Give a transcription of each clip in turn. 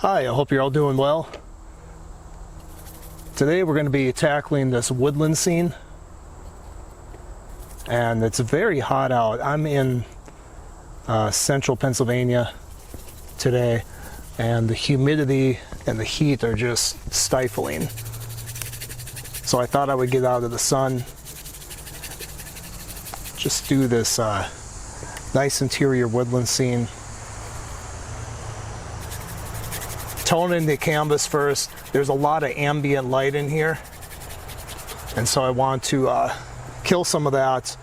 Hi, I hope you're all doing well. Today we're going to be tackling this woodland scene. And it's very hot out. I'm in central Pennsylvania today, and the humidity and the heat are just stifling. So I thought I would get out of the sun, just do this nice interior woodland scene. Toning the canvas first. There's a lot of ambient light in here, and so I want to kill some of that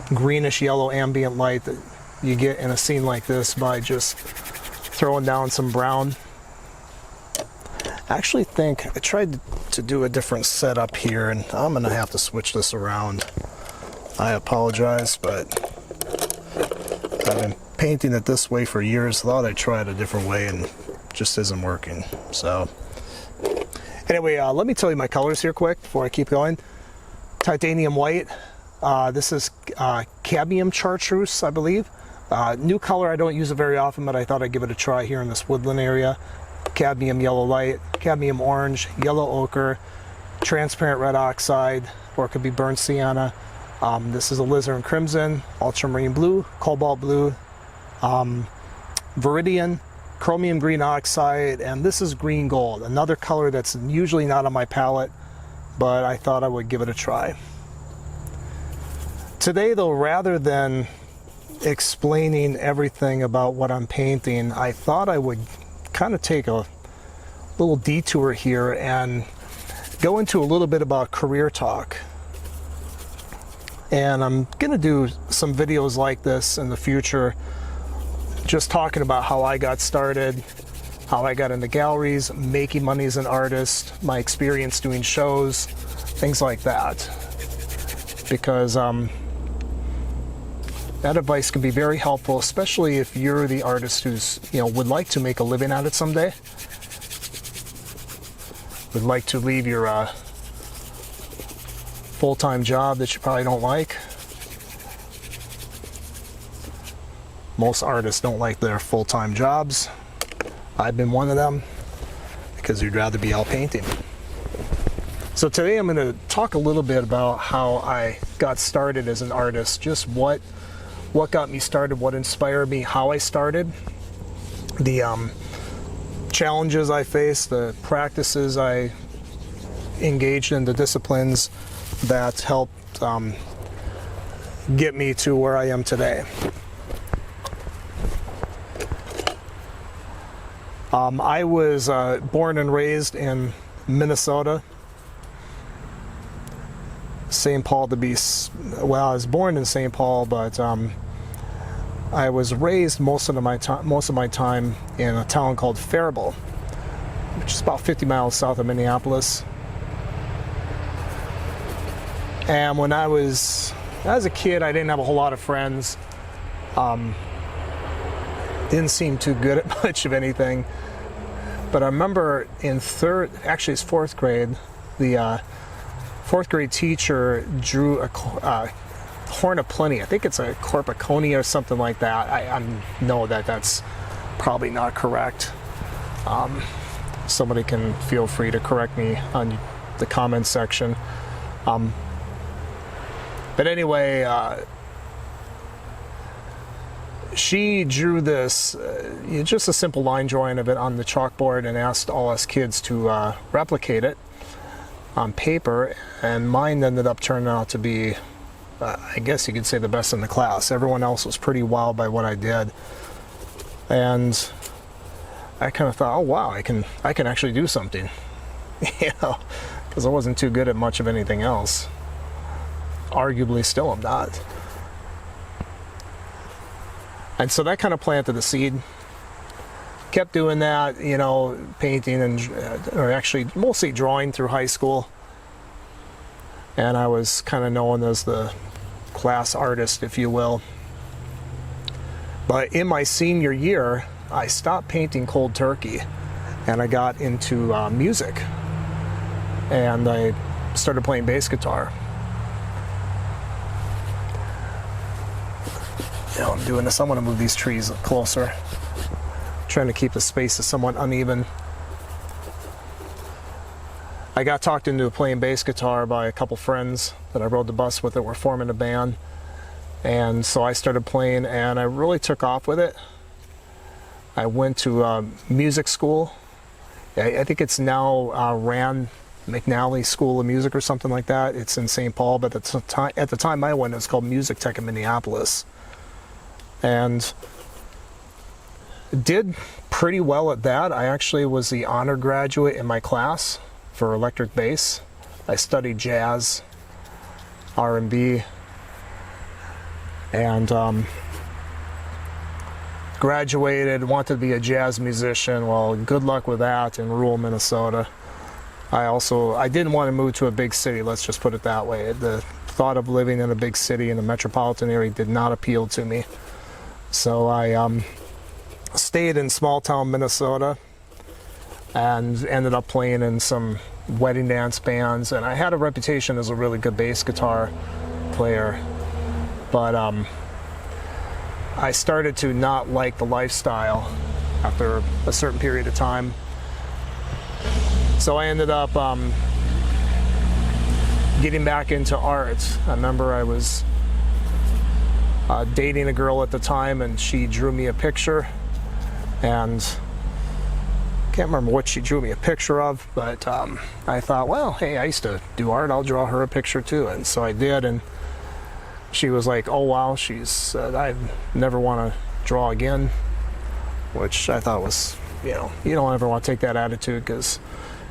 greenish yellow ambient light that you get in a scene like this by just throwing down some brown. I actually think I tried to do a different setup here, and I'm gonna have to switch this around. I apologize, but I've been painting it this way for years. Thought I'd try it a different way, and it just isn't working. So anyway, let me tell you my colors here quick before I keep going. Titanium white. This is cadmium chartreuse, I believe. New color, I don't use it very often, but I thought I'd give it a try here in this woodland area. Cadmium yellow light, cadmium orange, yellow ochre, transparent red oxide, or it could be burnt sienna. This is alizarin crimson, ultramarine blue, cobalt blue, viridian, chromium green oxide, and this is green gold, another color that's usually not on my palette, but I thought I would give it a try. Today though, rather than explaining everything about what I'm painting, I thought I would kind of take a little detour here and go into a little bit about career talk. And I'm gonna do some videos like this in the future, just talking about how I got started, how I got into galleries, making money as an artist, my experience doing shows, things like that. Because that advice can be very helpful, especially if you're the artist who's, would like to make a living at it someday. Would like to leave your full-time job that you probably don't like. Most artists don't like their full-time jobs. I've been one of them, because you'd rather be out painting. So today I'm going to talk a little bit about how I got started as an artist, just what got me started, what inspired me, how I started, the challenges I faced, the practices I engaged in, the disciplines that helped get me to where I am today. I was born and raised in Minnesota, St. Paul to be, well, I was born in St. Paul, but I was raised most of my time in a town called Faribault, which is about 50 miles south of Minneapolis. And when I was a kid, I didn't have a whole lot of friends. Didn't seem too good at much of anything. But I remember in fourth grade, the fourth grade teacher drew a horn of plenty. I think it's a corpiconia or something like that. I know that that's probably not correct. Somebody can feel free to correct me on the comments section. But anyway, she drew this, just a simple line drawing of it on the chalkboard, and asked all us kids to replicate it on paper, and mine ended up turning out to be, I guess you could say, the best in the class. Everyone else was pretty wowed by what I did, and I kind of thought, oh wow, I can actually do something, because I wasn't too good at much of anything else. Arguably still am not. And so that kind of planted the seed. Kept doing that, painting or actually mostly drawing through high school. And I was kind of known as the class artist, if you will. But in my senior year, I stopped painting cold turkey, and I got into music. And I started playing bass guitar. I'm doing this. I want to move these trees closer. trying to keep the spaces somewhat uneven. I got talked into playing bass guitar by a couple friends that I rode the bus with that were forming a band. And so I started playing, and I really took off with it. I went to music school. I think it's now Rand McNally School of Music or something like that. It's in St. Paul, but at the time I went, it was called Music Tech in Minneapolis. And did pretty well at that. I actually was the honor graduate in my class for electric bass. I studied jazz, R&B, and graduated, wanted to be a jazz musician. Well, good luck with that in rural Minnesota. I didn't want to move to a big city, let's just put it that way. The thought of living in a big city in a metropolitan area did not appeal to me. So I stayed in small town Minnesota and ended up playing in some wedding dance bands, and I had a reputation as a really good bass guitar player, but I started to not like the lifestyle after a certain period of time. So I ended up getting back into art. I remember I was dating a girl at the time, and she drew me a picture, and can't remember what she drew me a picture of, but I thought, well, hey, I used to do art, I'll draw her a picture too. And so I did, and she was like, oh wow, I never want to draw again, which I thought was, you don't ever want to take that attitude, because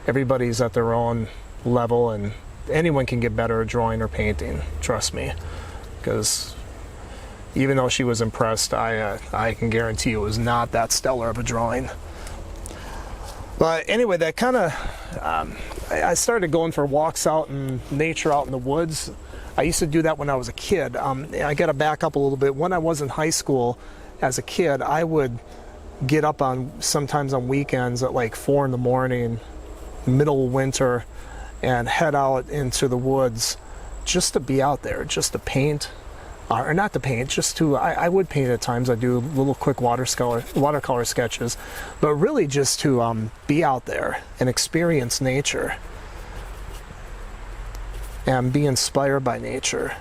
everybody's at their own level, and anyone can get better at drawing or painting, trust me. Because even though she was impressed, I can guarantee it was not that stellar of a drawing. But anyway, that kind of, I started going for walks out in nature, out in the woods. I used to do that when I was a kid. I got to back up a little bit. When I was in high school, as a kid, I would get up sometimes on weekends at like 4 in the morning, middle of winter, and head out into the woods just to be out there, just to paint. Or not to paint, just to, I would paint at times. I do little quick watercolor sketches, but really just to be out there and experience nature and be inspired by nature.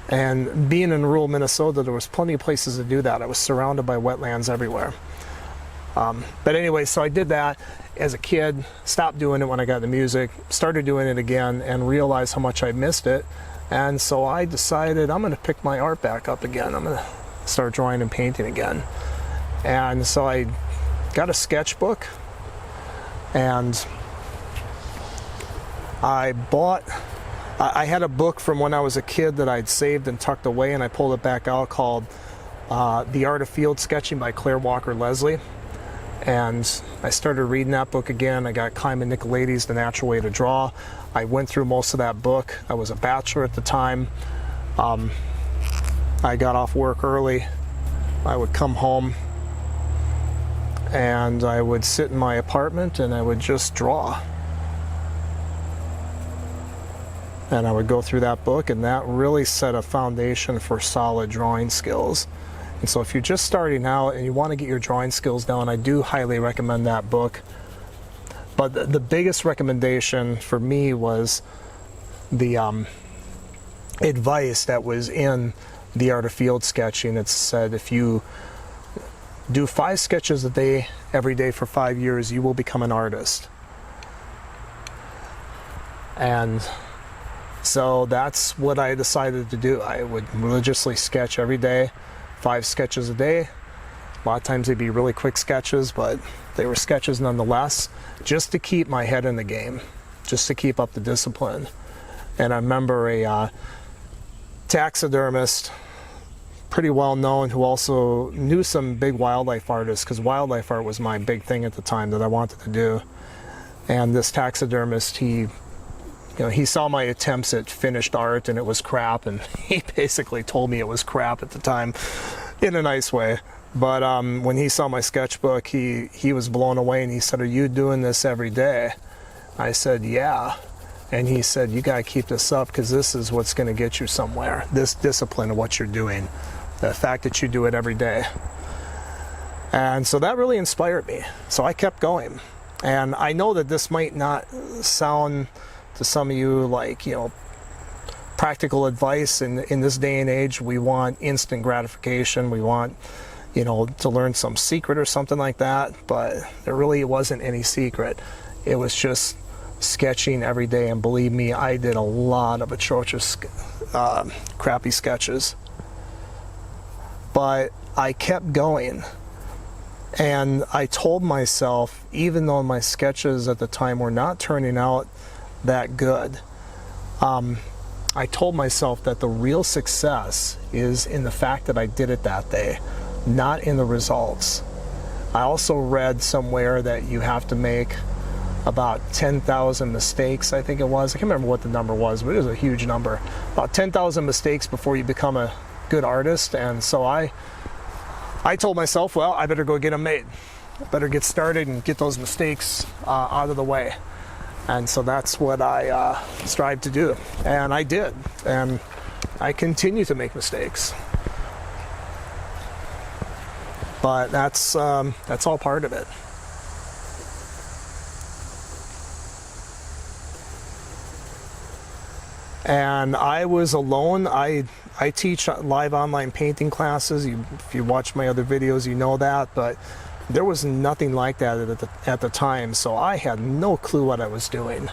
And being in rural Minnesota, there was plenty of places to do that. I was surrounded by wetlands everywhere. But anyway, so I did that as a kid, stopped doing it when I got into music, started doing it again, and realized how much I missed it. And so I decided I'm going to pick my art back up again. I'm going to start drawing and painting again. And so I got a sketchbook, and I had a book from when I was a kid that I'd saved and tucked away, and I pulled it back out, called The Art of Field Sketching by Claire Walker Leslie. And I started reading that book again. I got Klyman Nicolaides' The Natural Way to Draw. I went through most of that book. I was a bachelor at the time. I got off work early. I would come home, and I would sit in my apartment, and I would just draw. And I would go through that book, and that really set a foundation for solid drawing skills. And so if you're just starting out and you want to get your drawing skills down, I do highly recommend that book. But the biggest recommendation for me was the advice that was in The Art of Field Sketching. It said, if you do 5 sketches a day, every day for 5 years, you will become an artist. And so that's what I decided to do. I would religiously sketch every day, 5 sketches a day. A lot of times they'd be really quick sketches, but they were sketches nonetheless, just to keep my head in the game, just to keep up the discipline. And I remember a taxidermist, pretty well known, who also knew some big wildlife artists, because wildlife art was my big thing at the time that I wanted to do. And this taxidermist, he saw my attempts at finished art, and it was crap, and he basically told me it was crap at the time, in a nice way. But when he saw my sketchbook, he was blown away, and he said, "Are you doing this every day?" I said, "Yeah." And he said, "You got to keep this up, because this is what's going to get you somewhere, this discipline of what you're doing, the fact that you do it every day." And so that really inspired me. So I kept going. And I know that this might not sound to some of you like, practical advice. In this day and age, we want instant gratification. We want, to learn some secret or something like that. But there really wasn't any secret. It was just sketching every day. And believe me, I did a lot of atrocious, crappy sketches. But I kept going. And I told myself, even though my sketches at the time were not turning out that good, I told myself that the real success is in the fact that I did it that day, not in the results. I also read somewhere that you have to make about 10,000 mistakes, I think it was. I can't remember what the number was, but it was a huge number. About 10,000 mistakes before you become a good artist. And so I told myself, well, I better go get them made. I better get started and get those mistakes out of the way. And so that's what I strive to do. And I did. And I continue to make mistakes. But that's all part of it. And I was alone. I teach live online painting classes. If you watch my other videos, you know that. But there was nothing like that at the time, so I had no clue what I was doing.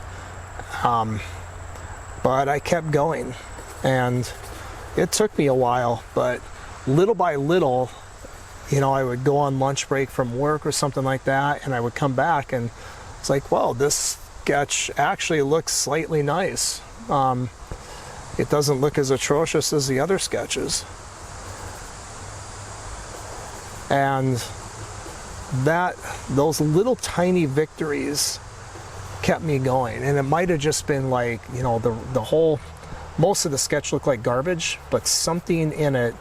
But I kept going, and it took me a while. But little by little, I would go on lunch break from work or something like that, and I would come back, and it's like, well, this sketch actually looks slightly nice. It doesn't look as atrocious as the other sketches. And those little tiny victories kept me going. And it might have just been like, most of the sketch looked like garbage, but something in it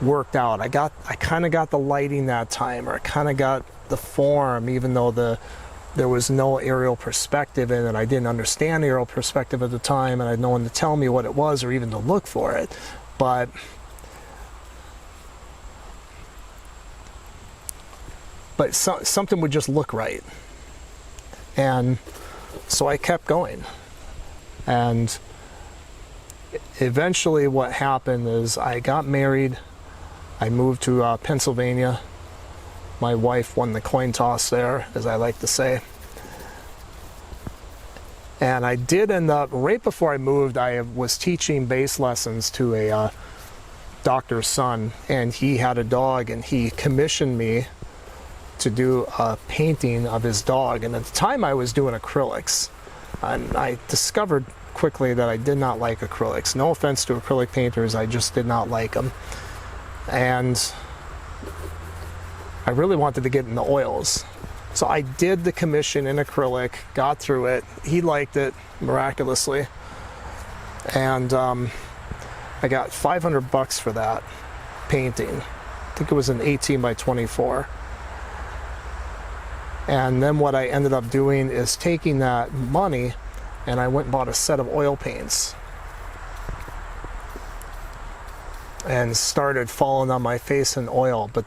worked out. I kind of got the lighting that time, or I kind of got the form, even though there was no aerial perspective in it. I didn't understand aerial perspective at the time, and I had no one to tell me what it was or even to look for it. But something would just look right. And so I kept going. And eventually what happened is I got married. I moved to Pennsylvania. My wife won the coin toss there, as I like to say. And I did end up, right before I moved, I was teaching bass lessons to a doctor's son, and he had a dog, and he commissioned me to do a painting of his dog. And at the time I was doing acrylics, and I discovered quickly that I did not like acrylics. No offense to acrylic painters, I just did not like them. And I really wanted to get into oils. So I did the commission in acrylic, got through it. He liked it miraculously. And I got $500 for that painting. I think it was an 18 by 24. And then what I ended up doing is taking that money and I went and bought a set of oil paints and started falling on my face in oil. But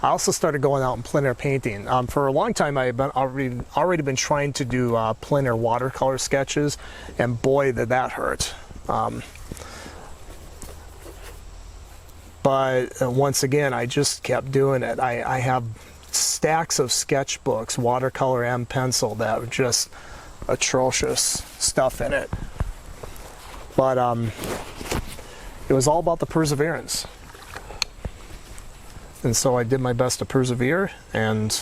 I also started going out and plein air painting. For a long time, I had already been trying to do plein air watercolor sketches, and boy, did that hurt. But once again, I just kept doing it. I have stacks of sketchbooks, watercolor and pencil, that were just atrocious stuff in it. But it was all about the perseverance. And so I did my best to persevere, and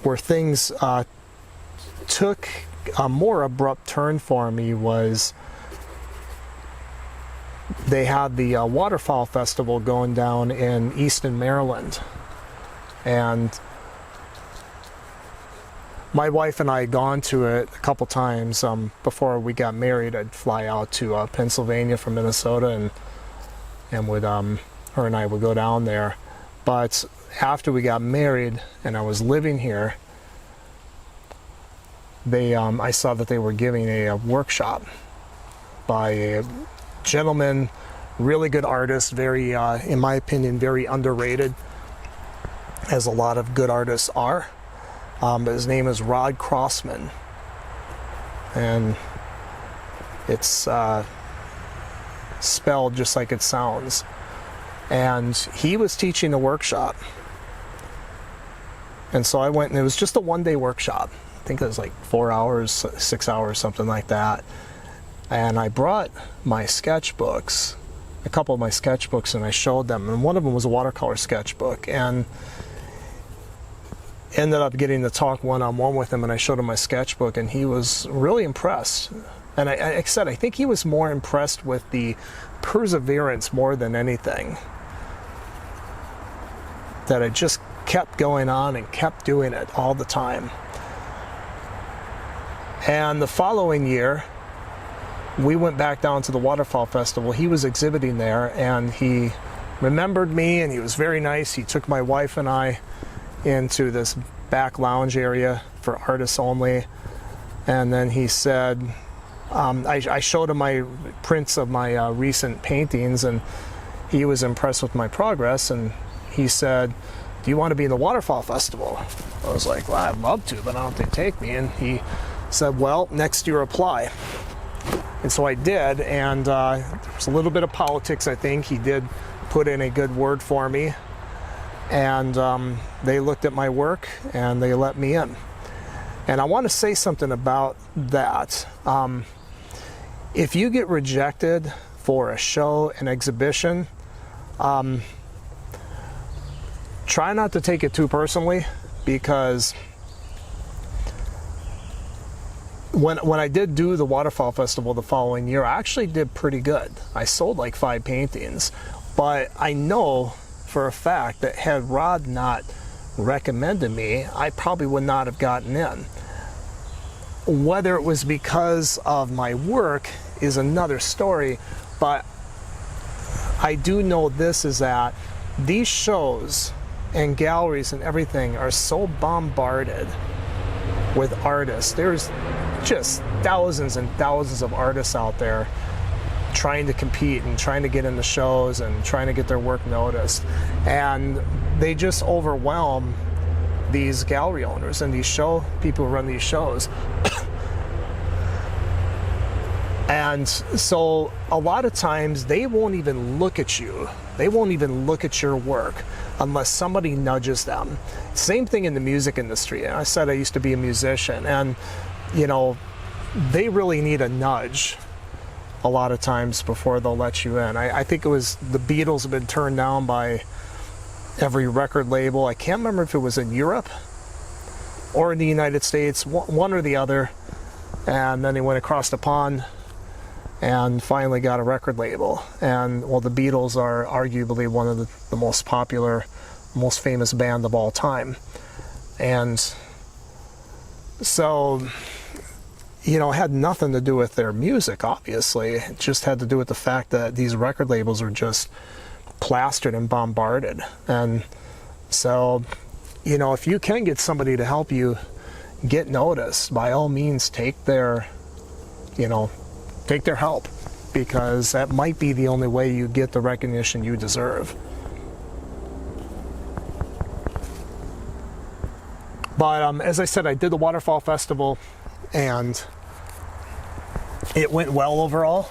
where things took a more abrupt turn for me was they had the Waterfowl Festival going down in Easton, Maryland. And my wife and I had gone to it a couple times. Before we got married, I'd fly out to Pennsylvania from Minnesota, and would her and I would go down there. But after we got married and I was living here, I saw that they were giving a workshop by a gentleman really good artist, very, in my opinion, very underrated, as a lot of good artists are. But his name is Rod Crossman, and it's spelled just like it sounds. And he was teaching a workshop, and so I went, and it was just a one-day workshop. I think it was like 4 hours, 6 hours, something like that. And I brought my sketchbooks, a couple of my sketchbooks, and I showed them, and one of them was a watercolor sketchbook, and ended up getting to talk one-on-one with him, and I showed him my sketchbook, and he was really impressed. And like I said, I think he was more impressed with the perseverance more than anything, that I just kept going on and kept doing it all the time. And the following year, we went back down to the Waterfall Festival. He was exhibiting there, and he remembered me, and he was very nice. He took my wife and I into this back lounge area for artists only, and then he said, I showed him my prints of my recent paintings, and he was impressed with my progress, and he said, do you want to be in the Waterfall Festival? I was like, well, I'd love to, but I don't think they take me. And he said, well, next year apply. And so I did, and there was a little bit of politics, I think. He did put in a good word for me, and they looked at my work and they let me in. And I want to say something about that. If you get rejected for a show, an exhibition, try not to take it too personally, because when I did do the Waterfall Festival the following year, I actually did pretty good. I sold like 5 paintings, but I know for a fact that had Rod not recommended me, I probably would not have gotten in. Whether it was because of my work is another story, but I do know this, is that these shows and galleries and everything are so bombarded with artists. There's just thousands and thousands of artists out there trying to compete and trying to get into shows and trying to get their work noticed, and they just overwhelm these gallery owners and these show people who run these shows. And so a lot of times they won't even look at you. They won't even look at your work unless somebody nudges them. Same thing in the music industry. I said I used to be a musician, and you know, they really need a nudge a lot of times before they'll let you in. I think it was the Beatles have been turned down by every record label. I can't remember if it was in Europe or in the United States, one or the other, and then they went across the pond and finally got a record label. And well, the Beatles are arguably one of the most popular, most famous band of all time. And so, you know, it had nothing to do with their music, obviously. It just had to do with the fact that these record labels are just plastered and bombarded. And so, you know, if you can get somebody to help you get noticed, by all means take their, you know, take their help, because that might be the only way you get the recognition you deserve. But as I said, I did the Waterfall Festival, and it went well overall.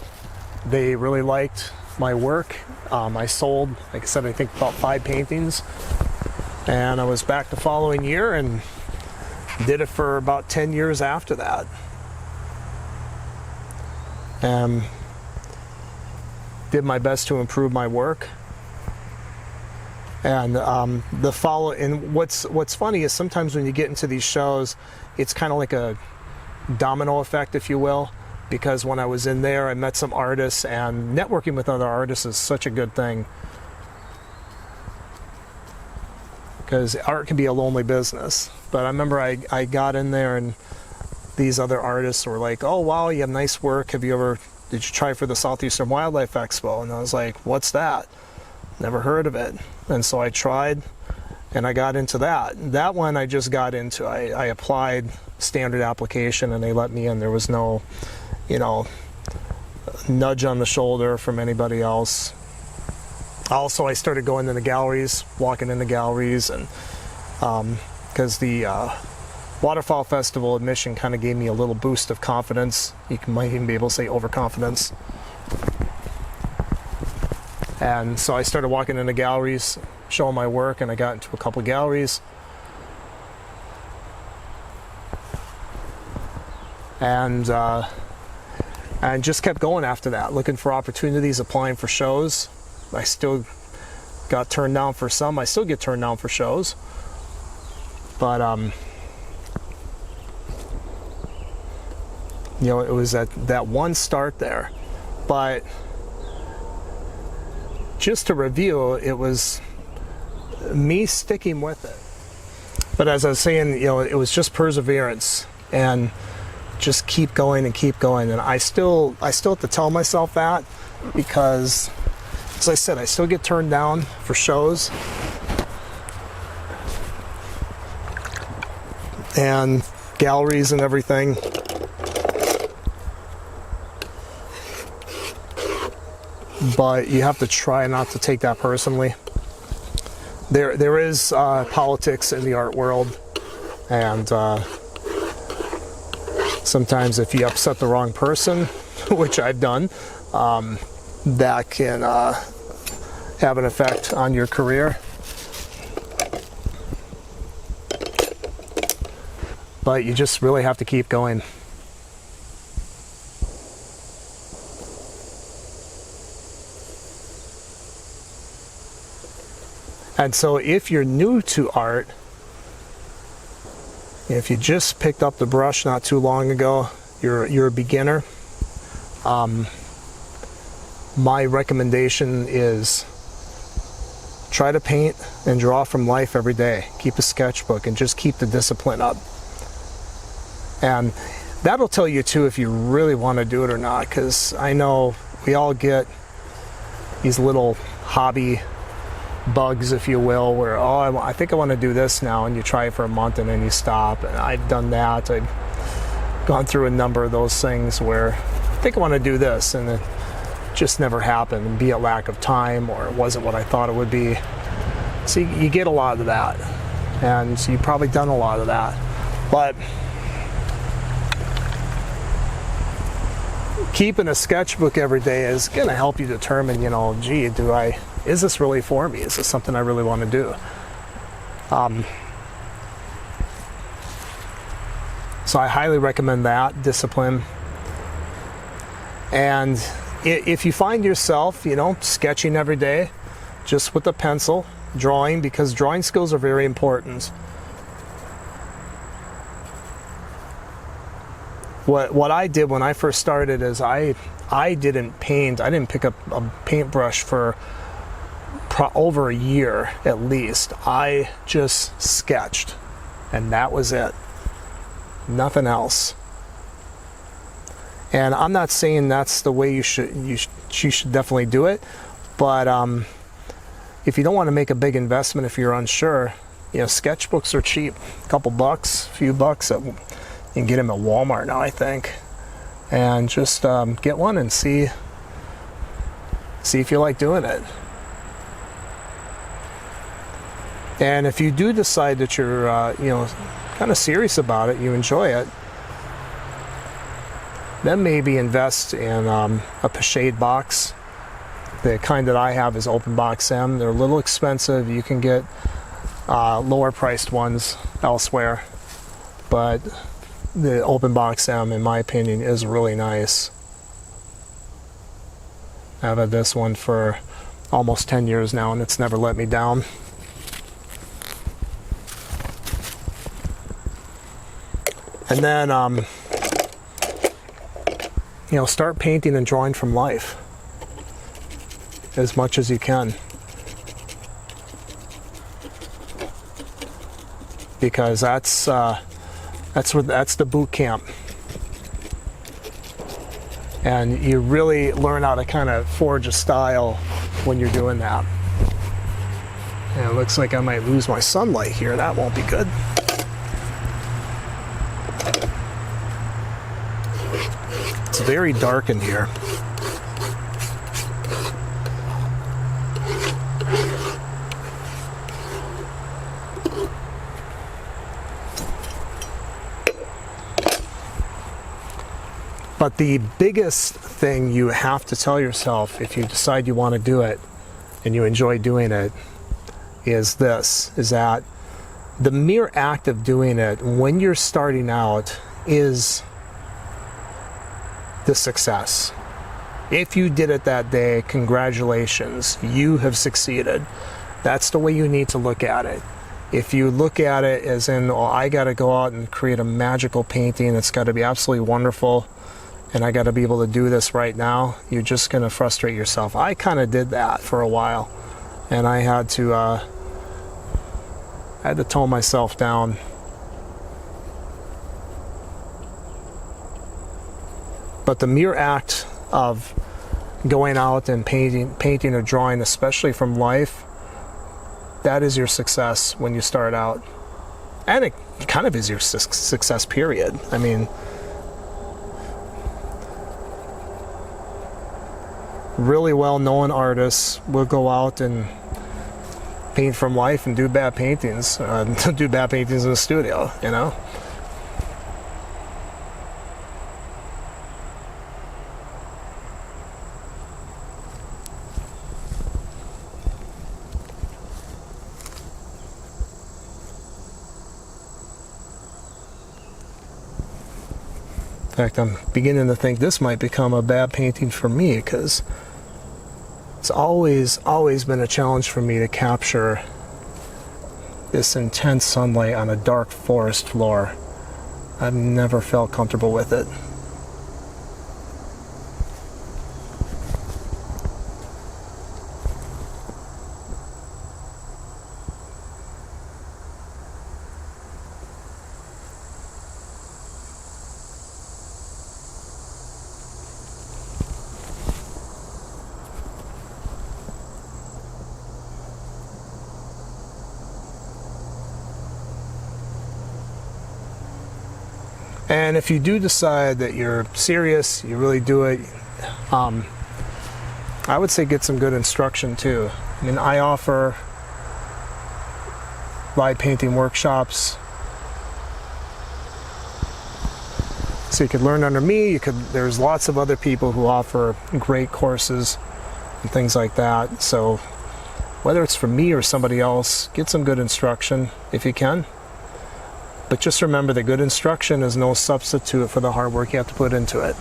They really liked my work. I sold, like I said, I think about 5 paintings, and I was back the following year and did it for about 10 years after that. Did my best to improve my work. And what's funny is sometimes when you get into these shows, it's kind of like a domino effect, if you will, because when I was in there, I met some artists, and networking with other artists is such a good thing, because art can be a lonely business. But I remember I got in there, and these other artists were like, oh wow, you have nice work, did you try for the Southeastern Wildlife Expo? And I was like, what's that? Never heard of it. And so I tried, and I got into that. That one I just got into. I applied standard application, and they let me in. There was no, you know, nudge on the shoulder from anybody else. Also, I started going into galleries, walking into galleries, and because the Waterfowl Festival admission kind of gave me a little boost of confidence. Might even be able to say overconfidence. And so I started walking into galleries, showing my work, and I got into a couple galleries. And just kept going after that, looking for opportunities, applying for shows. I still got turned down for some. I still get turned down for shows. But, you know, it was that one start there. But just to review, it was me sticking with it. But as I was saying, you know, it was just perseverance and just keep going and keep going. And I still have to tell myself that, because, as I said, I still get turned down for shows and galleries and everything. But you have to try not to take that personally. There is politics in the art world, and sometimes if you upset the wrong person, which I've done, that can have an effect on your career. But you just really have to keep going. And so if you're new to art, if you just picked up the brush not too long ago, you're a beginner, my recommendation is try to paint and draw from life every day. Keep a sketchbook and just keep the discipline up. And that'll tell you too if you really want to do it or not, because I know we all get these little hobby bugs, if you will, where, oh, I think I want to do this now, and you try it for a month and then you stop. And I've done that. I've gone through a number of those things where I think I want to do this, and it just never happened, be it lack of time or it wasn't what I thought it would be. So you get a lot of that, and you've probably done a lot of that. But keeping a sketchbook every day is going to help you determine, you know, gee, is this really for me? Is this something I really want to do? So I highly recommend that discipline. And if you find yourself, you know, sketching every day, just with a pencil, drawing, because drawing skills are very important. What I did when I first started is I didn't paint. I didn't pick up a paintbrush for over a year at least. I just sketched, and that was it. Nothing else. And I'm not saying that's the way you should definitely do it, but if you don't want to make a big investment, if you're unsure, you know, sketchbooks are cheap, a couple bucks, a few bucks. You can get them at Walmart now, I think, and just get one and see if you like doing it. And if you do decide that you're, you know, kind of serious about it, you enjoy it, then maybe invest in a pochade box. The kind that I have is Open Box M. They're a little expensive. You can get lower priced ones elsewhere, but the Open Box M, in my opinion, is really nice. I've had this one for almost 10 years now, and it's never let me down. And then, you know, start painting and drawing from life as much as you can, because that's the boot camp, and you really learn how to kind of forge a style when you're doing that. And it looks like I might lose my sunlight here. That won't be good. It's very dark in here. But the biggest thing you have to tell yourself if you decide you want to do it and you enjoy doing it is this, is that the mere act of doing it when you're starting out is the success. If you did it that day, congratulations, you have succeeded. That's the way you need to look at it. If you look at it as in, oh, I got to go out and create a magical painting, it's got to be absolutely wonderful, and I got to be able to do this right now, you're just going to frustrate yourself. I kind of did that for a while, and I had to tone myself down. But the mere act of going out and painting or drawing, especially from life, that is your success when you start out. And it kind of is your success, period. I mean, really well-known artists will go out and paint from life and do bad paintings. Do bad paintings in the studio, you know? In fact, I'm beginning to think this might become a bad painting for me, because it's always been a challenge for me to capture this intense sunlight on a dark forest floor. I've never felt comfortable with it. And if you do decide that you're serious, you really do it, I would say get some good instruction too. I mean, I offer live painting workshops, so you could learn under me. There's lots of other people who offer great courses and things like that. So whether it's from me or somebody else, get some good instruction if you can. But just remember that good instruction is no substitute for the hard work you have to put into it.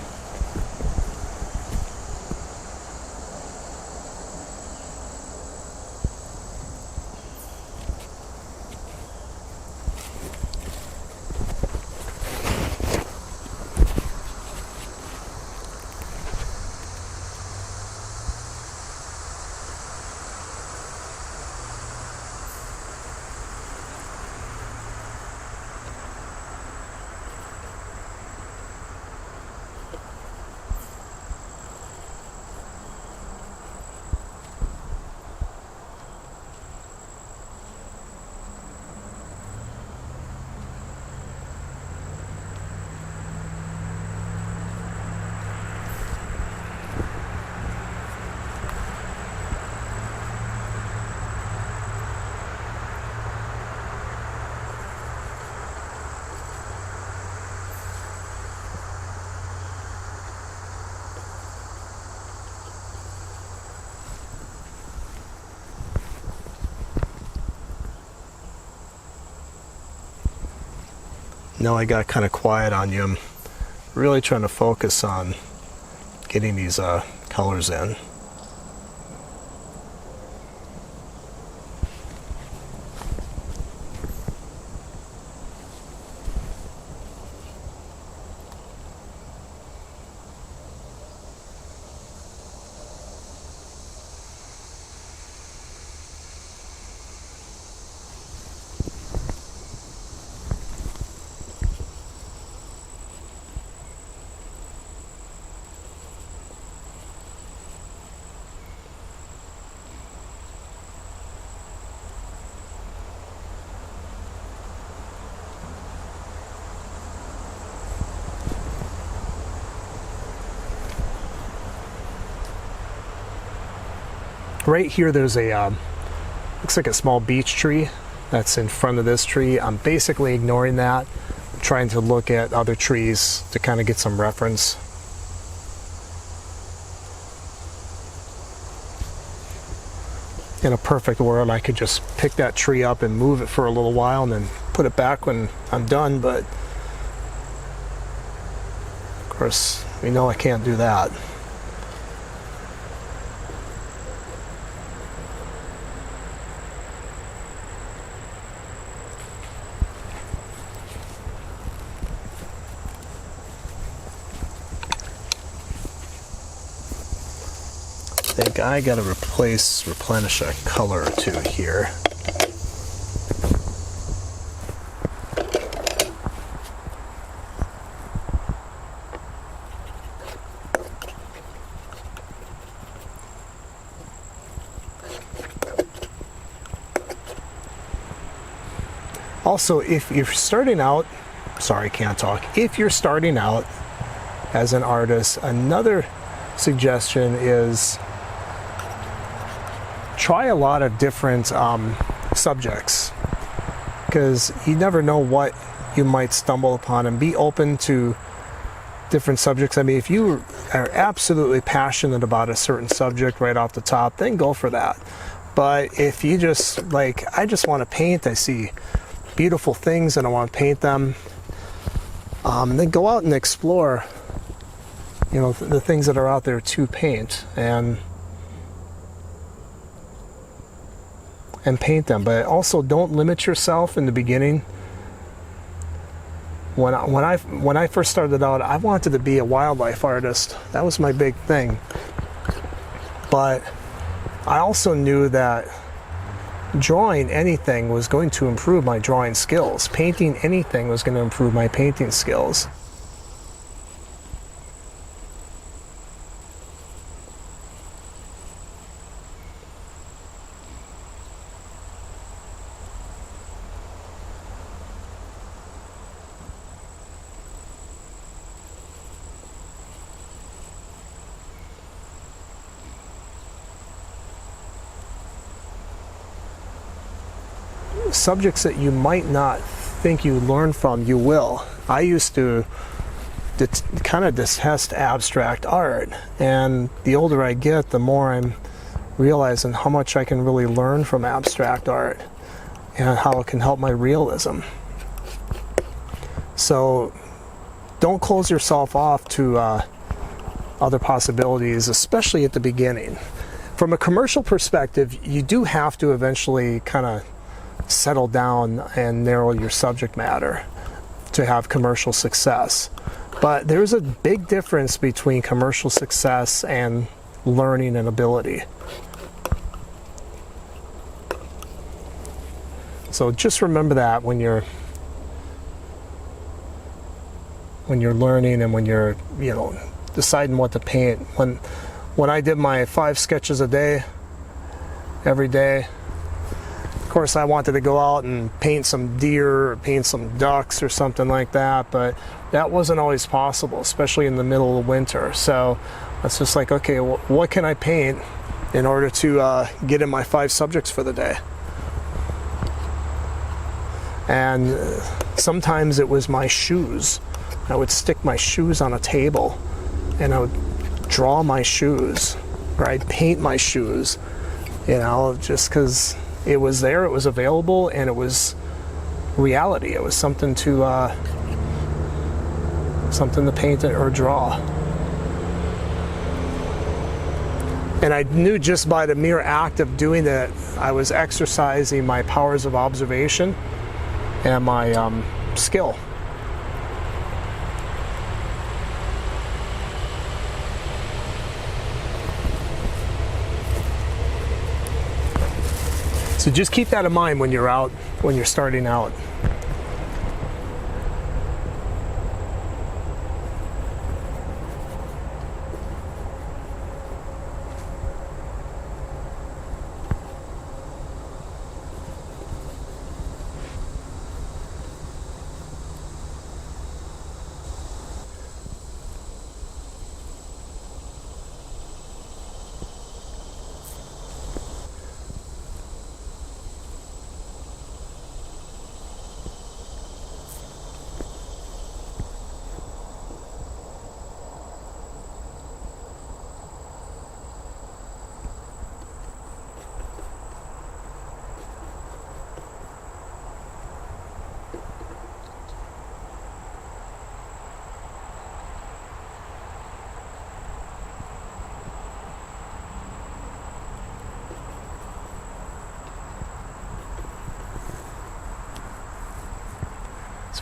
Now I got kind of quiet on you. I'm really trying to focus on getting these colors in. Right here there's a, looks like a small beech tree that's in front of this tree. I'm basically ignoring that. I'm trying to look at other trees to kind of get some reference. in a perfect world, I could just pick that tree up and move it for a little while and then put it back when I'm done, but of course, we know I can't do that. I think I gotta replenish a color or two here. Also, if you're starting out, sorry, can't talk. If you're starting out as an artist, another suggestion is try a lot of different subjects, because you never know what you might stumble upon, and be open to different subjects. I mean, if you are absolutely passionate about a certain subject right off the top, then go for that. But if you just like, I just want to paint, I see beautiful things and I want to paint them, then go out and explore, you know, the things that are out there to paint, and paint them. But also don't limit yourself in the beginning. When I first started out, I wanted to be a wildlife artist. That was my big thing. But I also knew that drawing anything was going to improve my drawing skills. Painting anything was going to improve my painting skills. Subjects that you might not think you learn from, you will. I used to kind of detest abstract art, and the older I get, the more I'm realizing how much I can really learn from abstract art and how it can help my realism. So don't close yourself off to other possibilities, especially at the beginning. From a commercial perspective, you do have to eventually kind of settle down and narrow your subject matter to have commercial success. But there's a big difference between commercial success and learning and ability. So just remember that when you're learning and when you're, you know, deciding what to paint. When I did my 5 sketches a day, every day, of course I wanted to go out and paint some deer or paint some ducks or something like that, but that wasn't always possible, especially in the middle of winter. So it's just like, okay, well, what can I paint in order to get in my 5 subjects for the day? And sometimes it was my shoes. I would stick my shoes on a table and I would draw my shoes, or I'd paint my shoes, you know, just because it was there, it was available, and it was reality. It was something to paint or draw. And I knew just by the mere act of doing that, I was exercising my powers of observation and my skill. So just keep that in mind when you're starting out.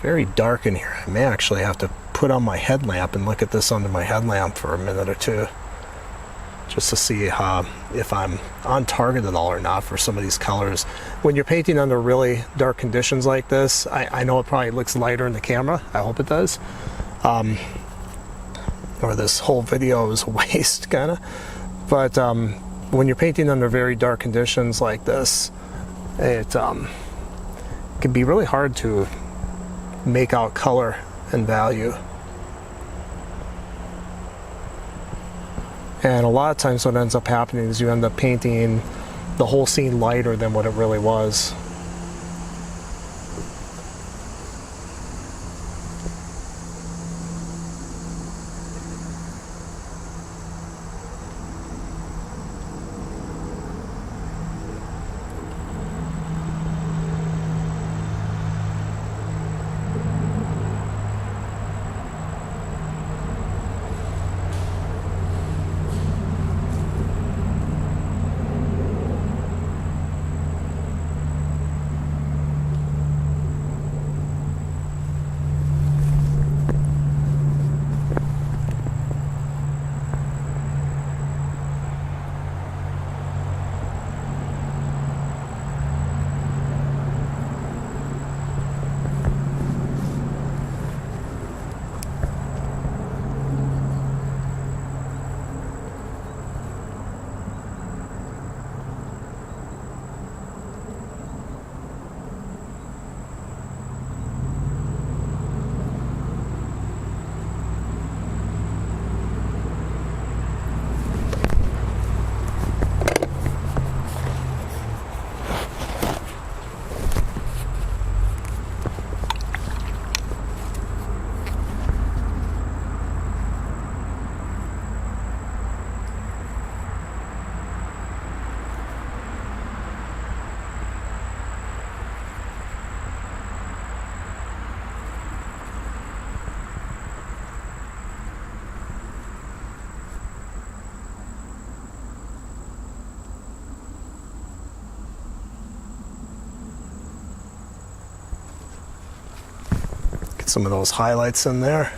very dark in here. I may actually have to put on my headlamp and look at this under my headlamp for a minute or two, just to see if I'm on target at all or not for some of these colors. When you're painting under really dark conditions like this, I know it probably looks lighter in the camera. I hope it does. Or this whole video is a waste, kind of. But when you're painting under very dark conditions like this, it can be really hard to make out color and value. And a lot of times what ends up happening is you end up painting the whole scene lighter than what it really was. Some of those highlights in there.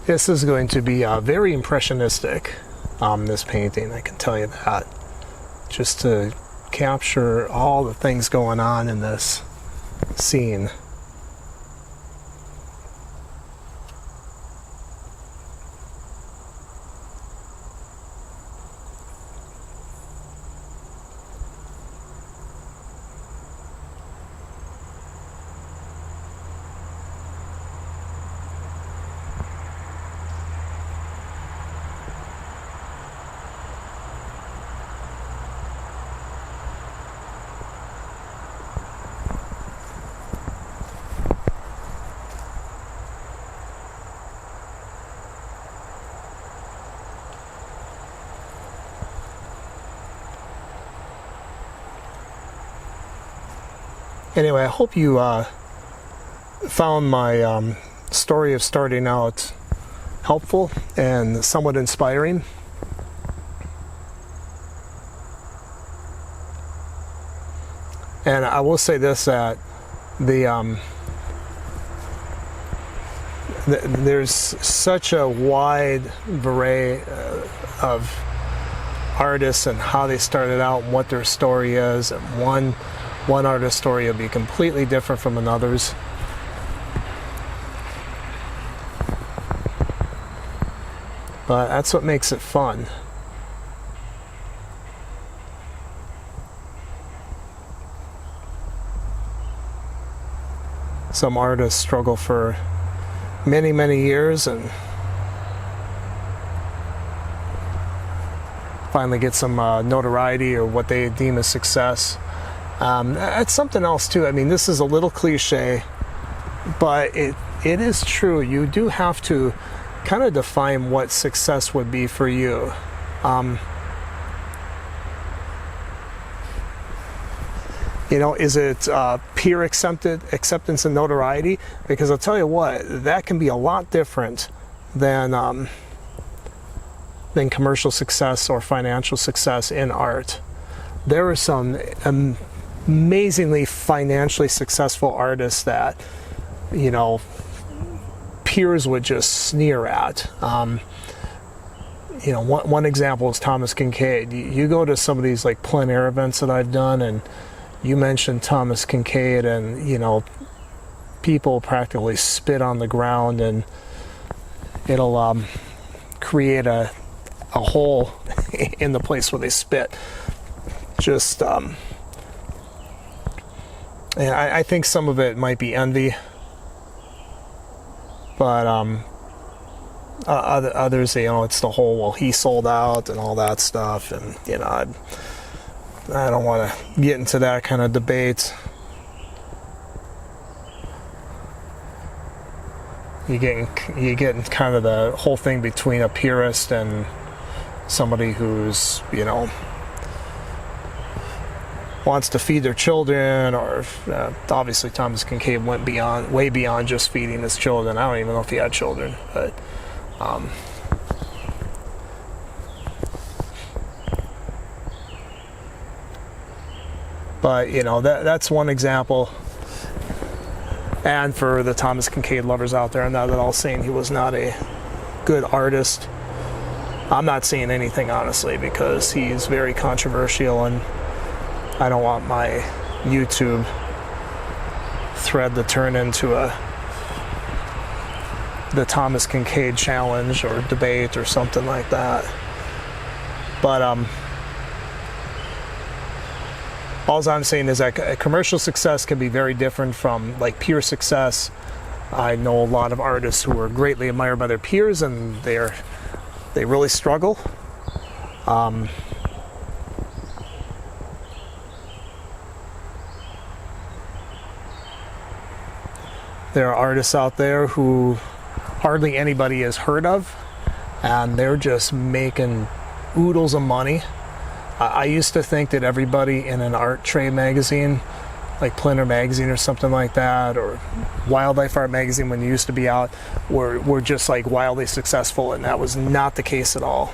This is going to be very impressionistic, this painting, I can tell you that. Just to capture all the things going on in this scene. Anyway, I hope you found my story of starting out helpful and somewhat inspiring. And I will say this, that the there's such a wide array of artists and how they started out and what their story is, and one artist's story will be completely different from another's. But that's what makes it fun. Some artists struggle for many, many years and finally get some notoriety or what they deem as success. That's something else too. I mean, this is a little cliche, but it is true. You do have to kind of define what success would be for you. You know, is it peer acceptance and notoriety? Because I'll tell you what, that can be a lot different than commercial success or financial success in art. There are some amazingly financially successful artists that, you know, peers would just sneer at. You know, one example is Thomas Kinkade. You go to some of these like plein air events that I've done, and you mentioned Thomas Kinkade, and you know, people practically spit on the ground, and it'll create a hole in the place where they spit. Just and I think some of it might be envy, but others, you know, it's the whole, well, he sold out and all that stuff, and you know, I don't want to get into that kind of debate. You getting kind of the whole thing between a purist and somebody who's, you know, wants to feed their children, or obviously Thomas Kinkade went way beyond just feeding his children. I don't even know if he had children, but you know, that's one example. And for the Thomas Kinkade lovers out there, I'm not at all saying he was not a good artist. I'm not saying anything, honestly, because he's very controversial, and I don't want my YouTube thread to turn into the Thomas Kinkade challenge or debate or something like that. But all I'm saying is that commercial success can be very different from like peer success. I know a lot of artists who are greatly admired by their peers, and they really struggle. There are artists out there who hardly anybody has heard of, and they're just making oodles of money. I used to think that everybody in an art trade magazine, like Plein magazine or something like that, or Wildlife Art magazine when it used to be out, were just like wildly successful, and that was not the case at all.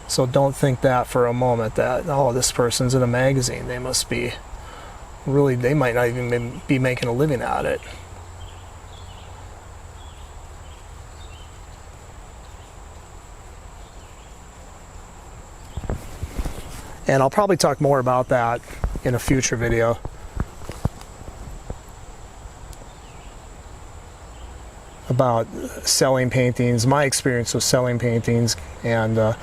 So don't think that for a moment that, oh, this person's in a magazine, they must be really, they might not even be making a living at it. And I'll probably talk more about that in a future video. About selling paintings, my experience with selling paintings, and a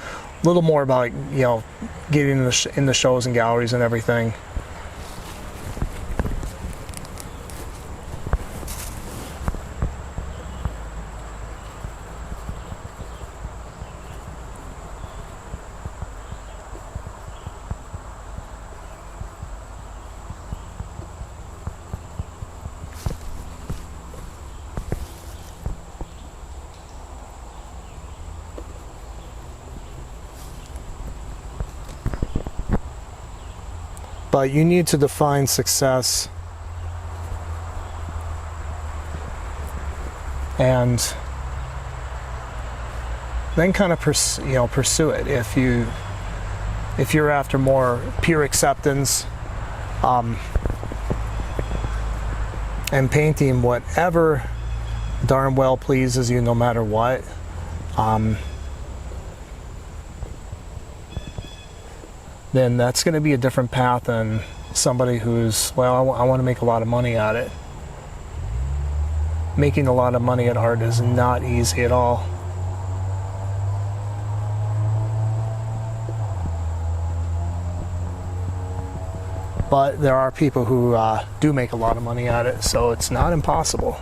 little more about, you know, getting in the shows and galleries and everything. But you need to define success and then kind of pursue it. If you if you're after more pure acceptance, and painting whatever darn well pleases you no matter what, then that's going to be a different path than somebody who's, well, I want to make a lot of money at it. Making a lot of money at art is not easy at all. But there are people who do make a lot of money at it, so it's not impossible.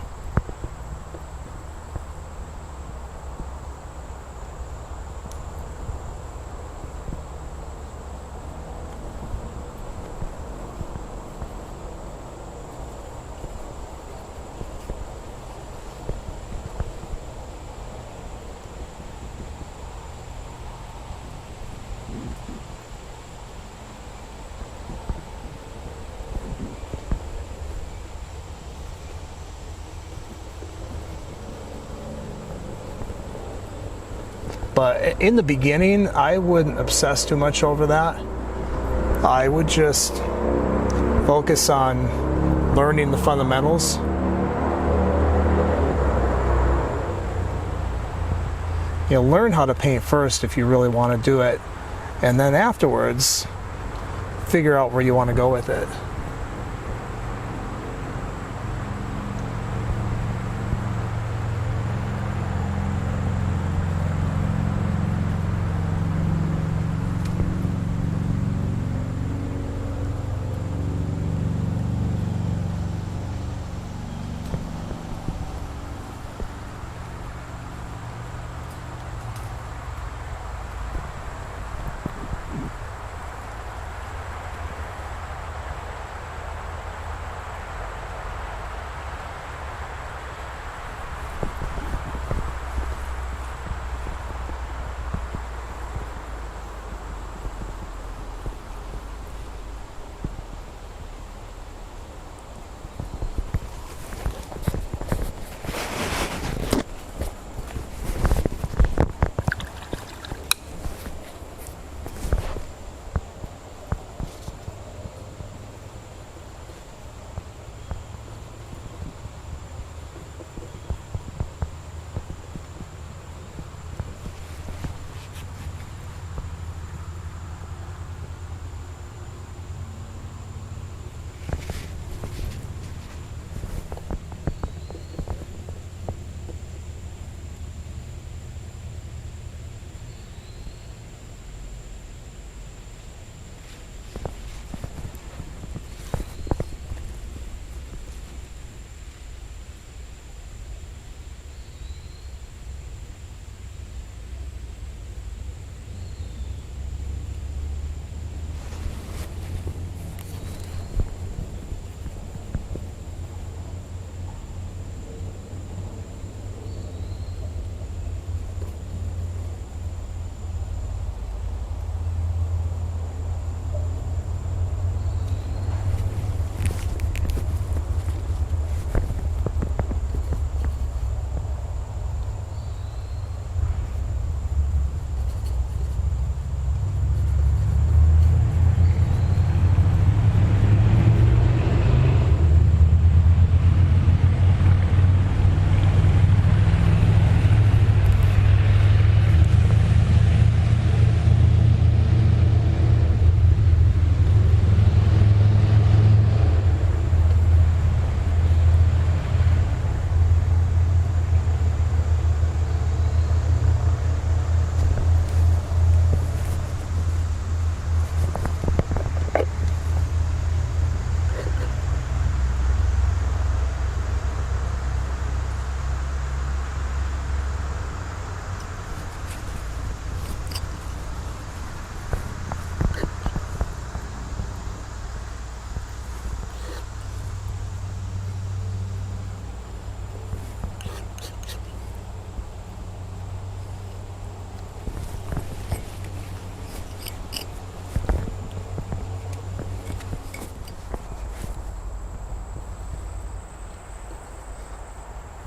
But in the beginning, I wouldn't obsess too much over that. I would just focus on learning the fundamentals. Learn how to paint first if you really want to do it, and then afterwards, figure out where you want to go with it.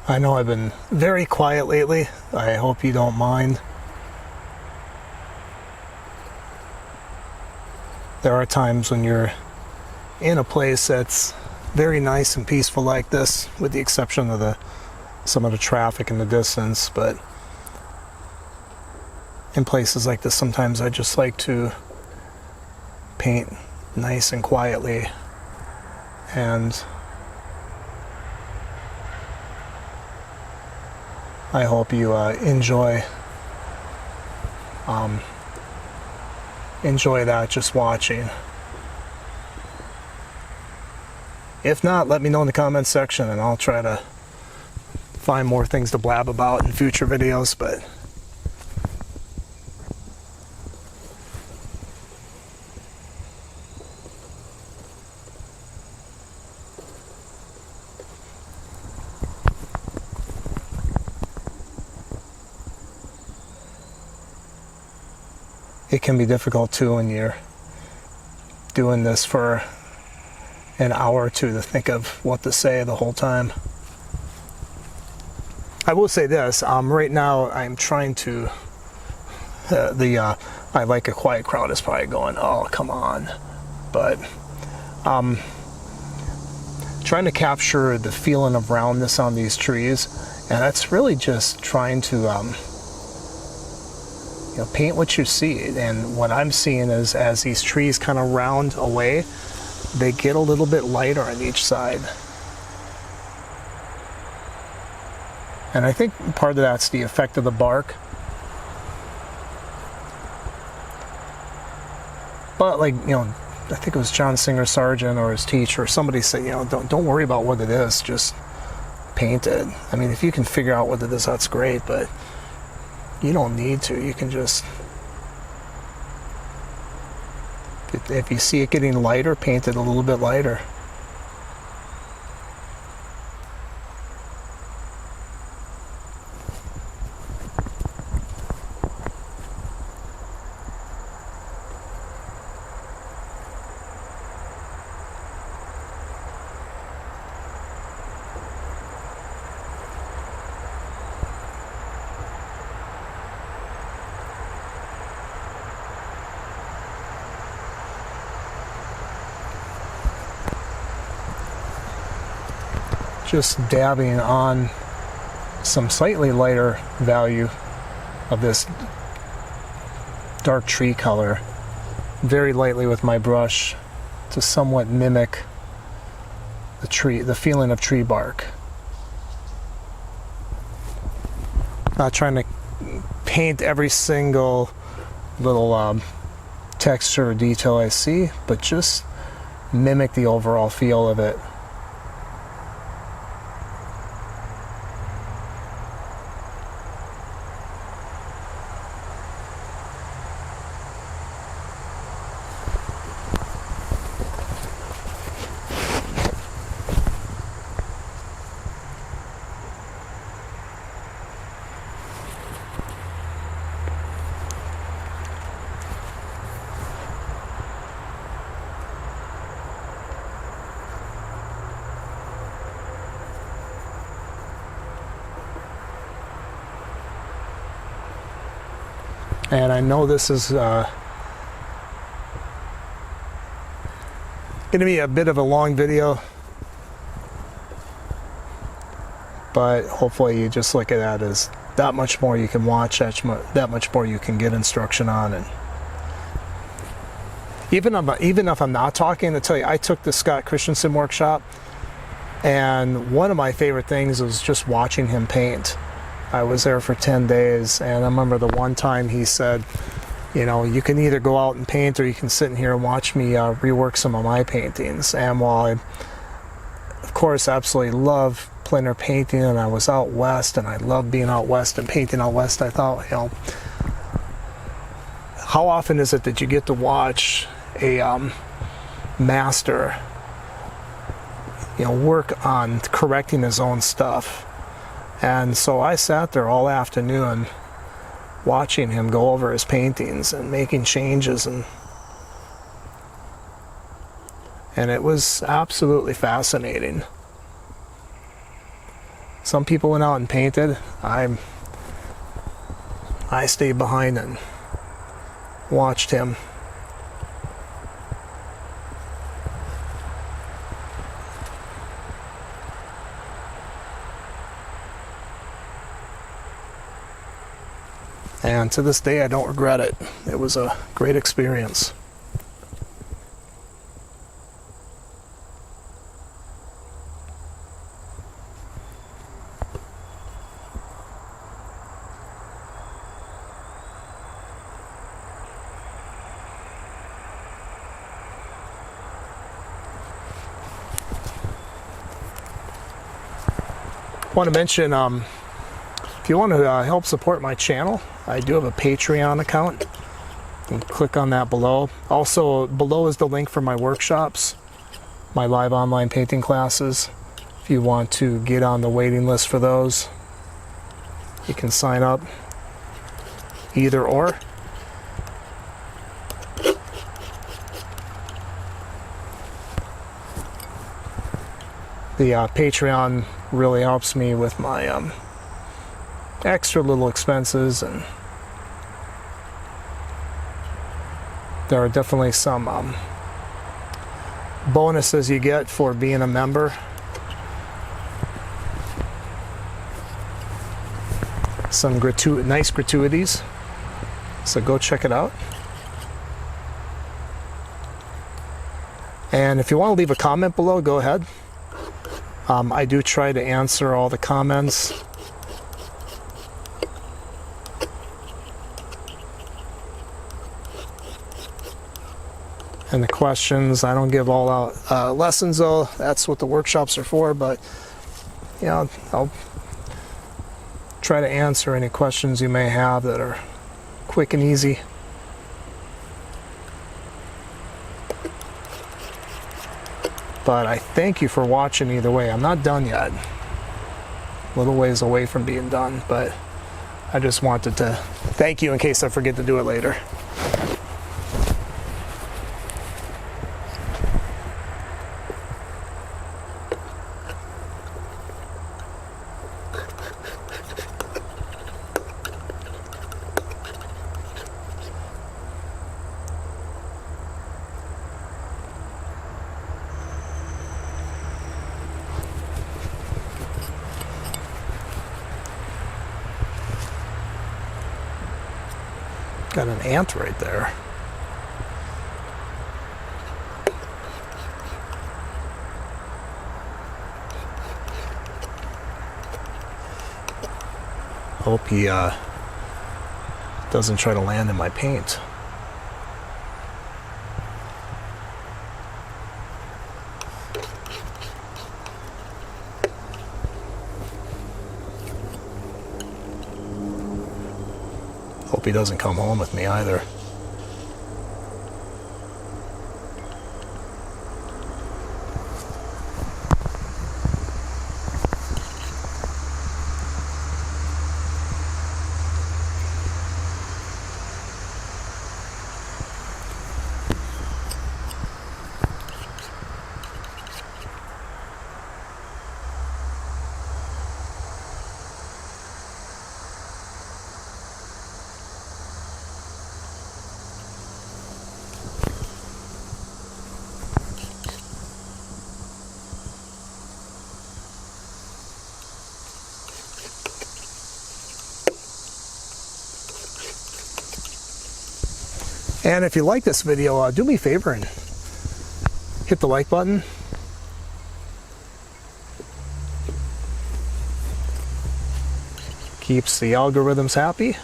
I know I've been very quiet lately. I hope you don't mind. there are times when you're in a place that's very nice and peaceful like this, with the exception of some of the traffic in the distance. But in places like this, sometimes I just like to paint nice and quietly, and I hope you enjoy that just watching. If not, let me know in the comments section and I'll try to find more things to blab about in future videos. But it can be difficult too when you're doing this for an hour or two to think of what to say the whole time. I will say this, right now I'm trying to, I Like a Quiet crowd is probably going, oh, come on. But trying to capture the feeling of roundness on these trees, and that's really just trying to paint what you see. And what I'm seeing is, as these trees kind of round away, they get a little bit lighter on each side. And I think part of that's the effect of the bark. But like, I think it was John Singer Sargent or his teacher or somebody said, don't worry about what it is, just paint it. I mean, if you can figure out what it is, that's great, but you don't need to. You can just, if you see it getting lighter, paint it a little bit lighter. Just dabbing on some slightly lighter value of this dark tree color very lightly with my brush to somewhat mimic the feeling of tree bark. Not trying to paint every single little texture or detail I see, but just mimic the overall feel of it. And I know this is going to be a bit of a long video, but hopefully you just look at that as that much more you can watch, that much more you can get instruction on. And even if I'm not talking, to tell you, I took the Scott Christensen workshop, and one of my favorite things was just watching him paint. I was there for 10 days, and I remember the one time he said, you can either go out and paint or you can sit in here and watch me rework some of my paintings. And while I, of course, absolutely love plein air painting, and I was out west and I love being out west and painting out west, I thought, how often is it that you get to watch a master work on correcting his own stuff? And so I sat there all afternoon watching him go over his paintings and making changes, and it was absolutely fascinating. Some people went out and painted. I stayed behind and watched him And to this day, I don't regret it. It was a great experience. I want to mention, if you want to help support my channel, I do have a Patreon account. You can click on that below. Also, below is the link for my workshops, my live online painting classes. If you want to get on the waiting list for those, you can sign up. Either or. The Patreon really helps me with my extra little expenses, and there are definitely some bonuses you get for being a member. Some nice gratuities, so go check it out. And if you want to leave a comment below, go ahead. I do try to answer all the comments. And the questions. I don't give all out lessons though. That's what the workshops are for, but you know, I'll try to answer any questions you may have that are quick and easy. But I thank you for watching either way. I'm not done yet. A little ways away from being done, but I just wanted to thank you in case I forget to do it later. Got an ant right there. Hope he doesn't try to land in my paint. Hope he doesn't come home with me either. And if you like this video, do me a favor and hit the like button. Keeps the algorithms happy.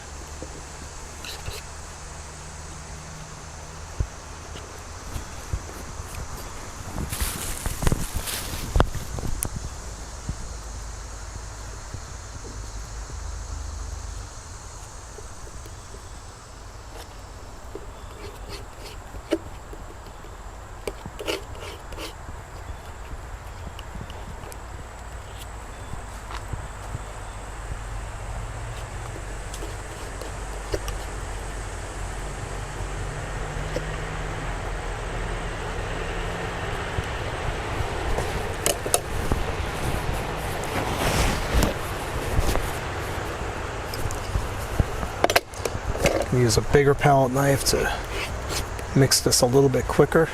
Use a bigger palette knife to mix this a little bit quicker.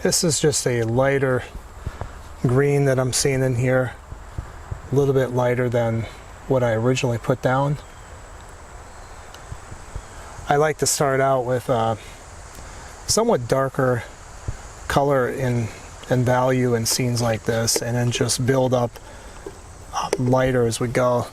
This is just a lighter green that I'm seeing in here, a little bit lighter than what I originally put down. I like to start out with somewhat darker color in value in scenes like this, and then just build up lighter as we go.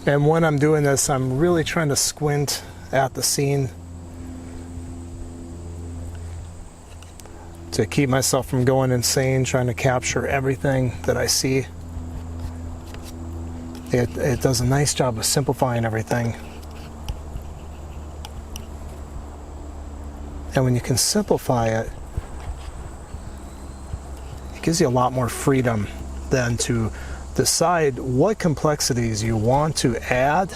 And when I'm doing this, I'm really trying to squint at the scene to keep myself from going insane, trying to capture everything that I see. It does a nice job of simplifying everything. And when you can simplify it, it gives you a lot more freedom than to decide what complexities you want to add,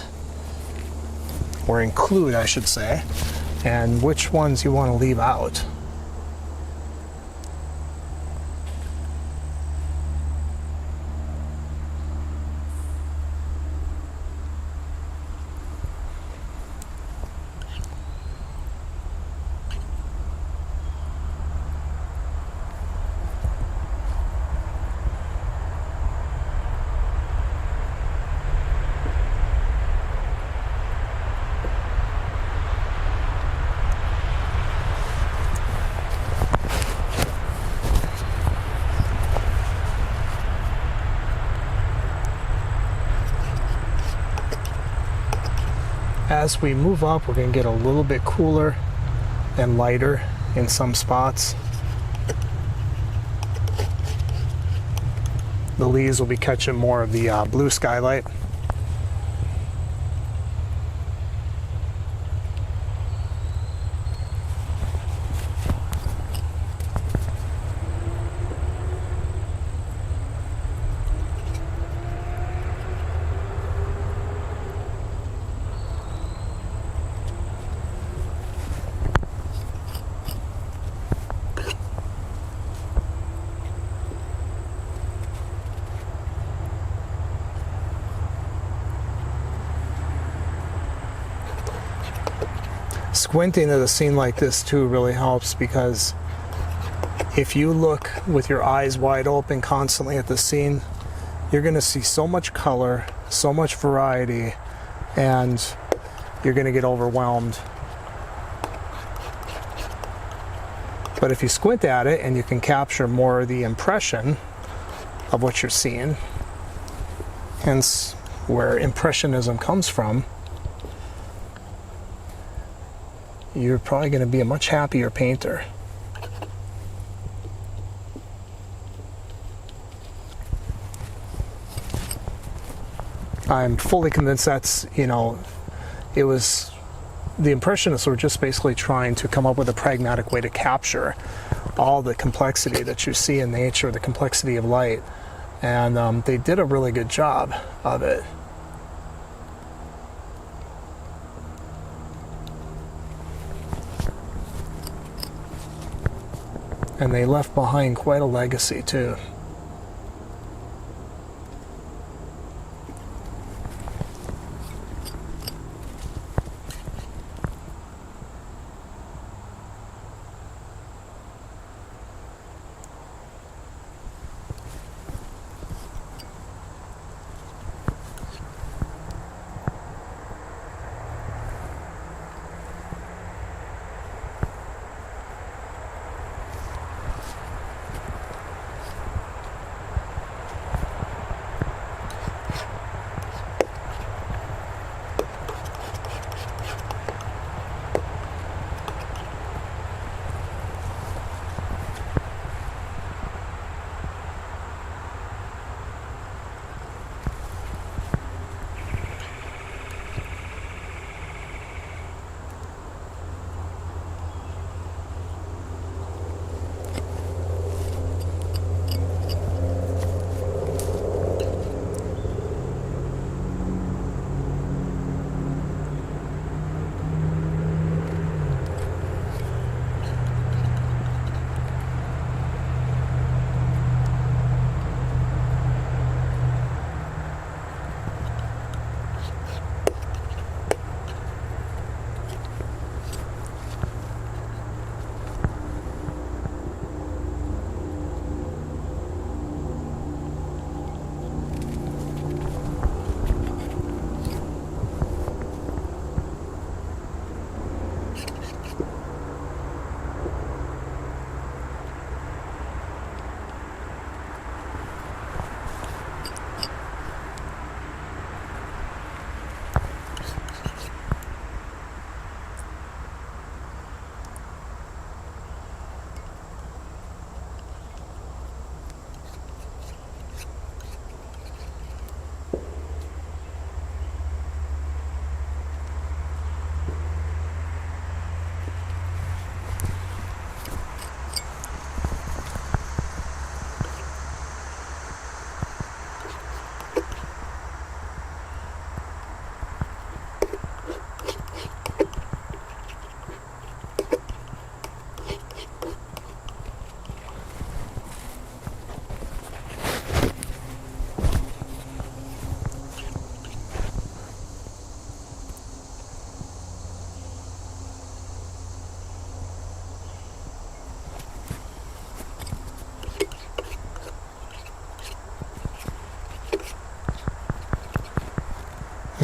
or include, I should say, and which ones you want to leave out. As we move up, we're going to get a little bit cooler and lighter in some spots. The leaves will be catching more of the blue skylight. Squinting at a scene like this too really helps, because if you look with your eyes wide open constantly at the scene, you're going to see so much color, so much variety, and you're going to get overwhelmed. But if you squint at it and you can capture more of the impression of what you're seeing, hence where impressionism comes from, you're probably going to be a much happier painter. I'm fully convinced that's, it was, the Impressionists were just basically trying to come up with a pragmatic way to capture all the complexity that you see in nature, the complexity of light, and they did a really good job of it. And they left behind quite a legacy too.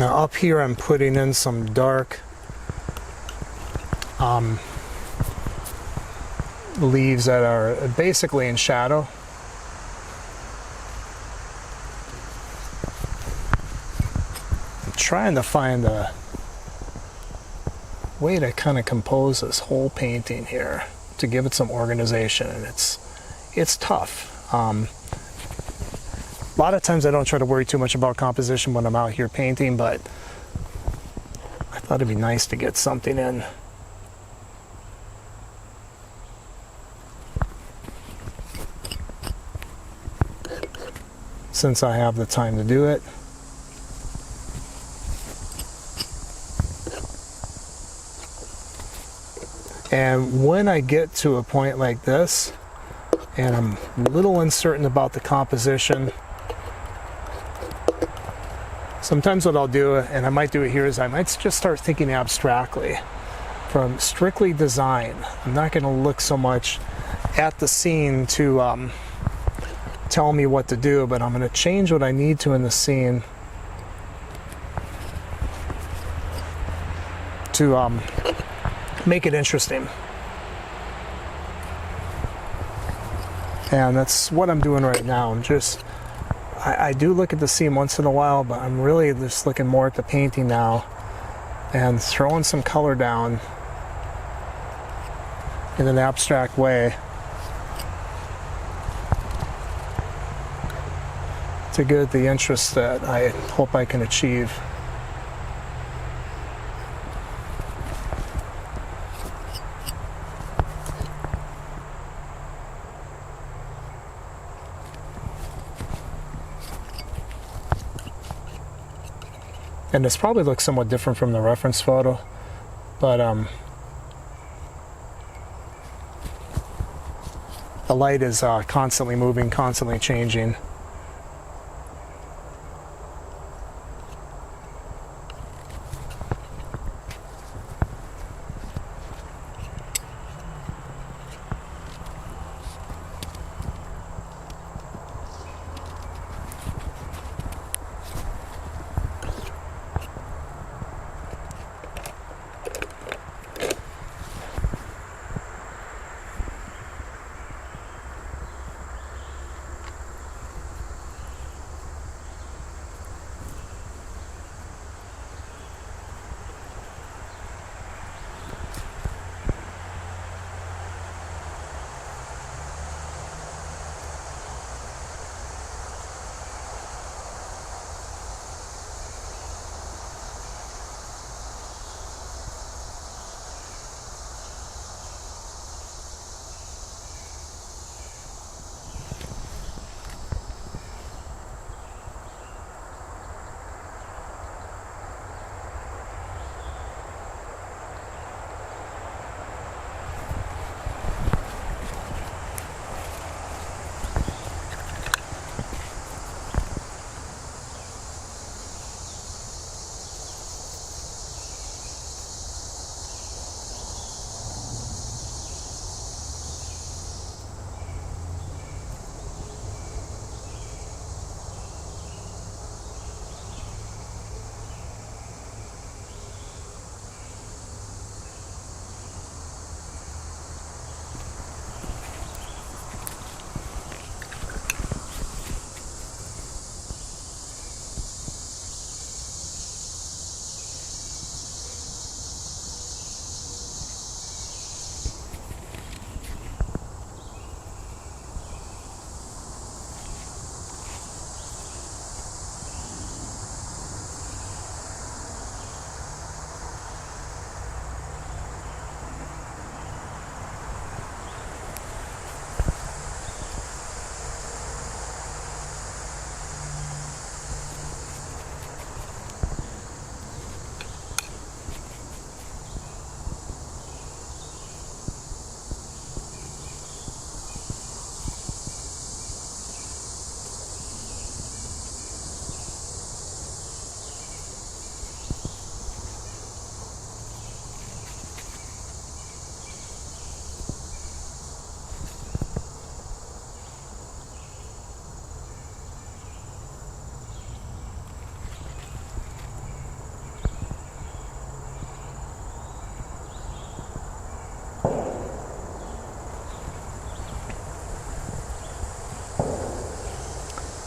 Now up here I'm putting in some dark leaves that are basically in shadow. I'm trying to find a way to kind of compose this whole painting here to give it some organization, and it's tough. A lot of times I don't try to worry too much about composition when I'm out here painting, but I thought it'd be nice to get something in. Since I have the time to do it. And when I get to a point like this, and I'm a little uncertain about the composition, sometimes what I'll do, and I might do it here, is I might just start thinking abstractly from strictly design. I'm not going to look so much at the scene to tell me what to do, but I'm going to change what I need to in the scene to make it interesting. And that's what I'm doing right now. I'm just, I do look at the scene once in a while, but I'm really just looking more at the painting now and throwing some color down in an abstract way to get the interest that I hope I can achieve. And this probably looks somewhat different from the reference photo, but the light is constantly moving, constantly changing.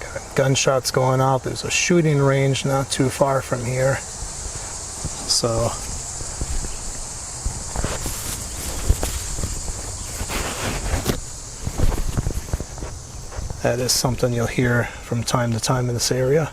Got gunshots going off. There's a shooting range not too far from here. So that is something you'll hear from time to time in this area.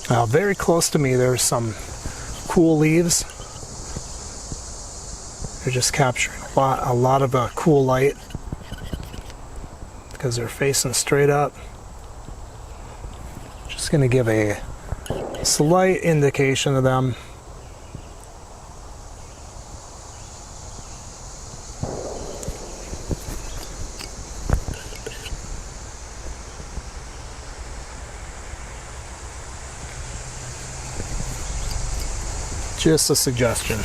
Now, very close to me, there's some cool leaves. They're just capturing a lot of cool light because they're facing straight up. Just going to give a slight indication of them. Just a suggestion.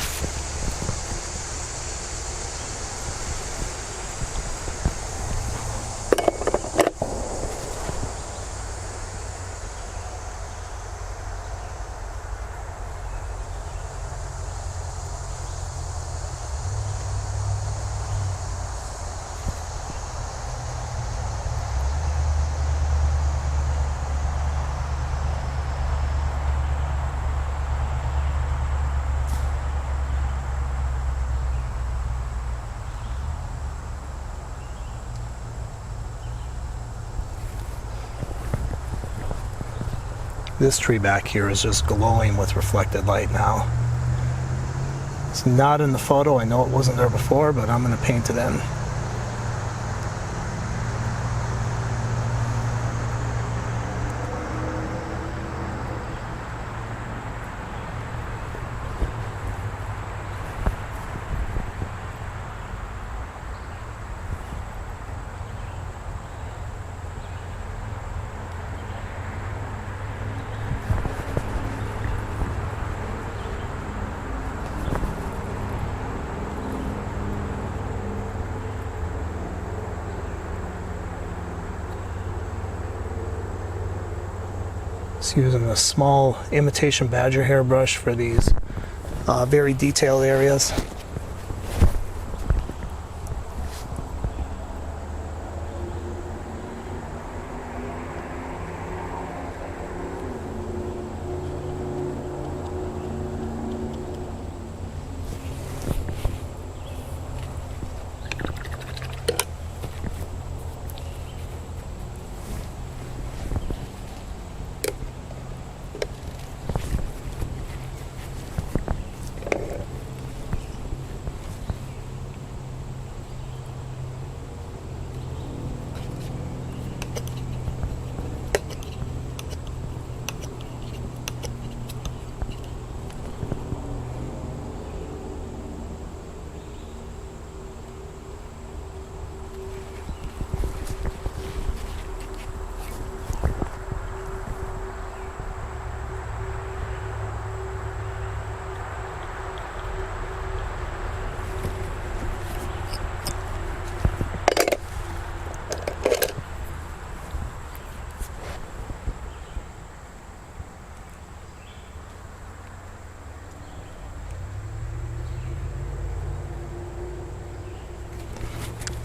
This tree back here is just glowing with reflected light now. It's not in the photo. I know it wasn't there before, but I'm going to paint it in. Just using a small imitation badger hairbrush for these very detailed areas.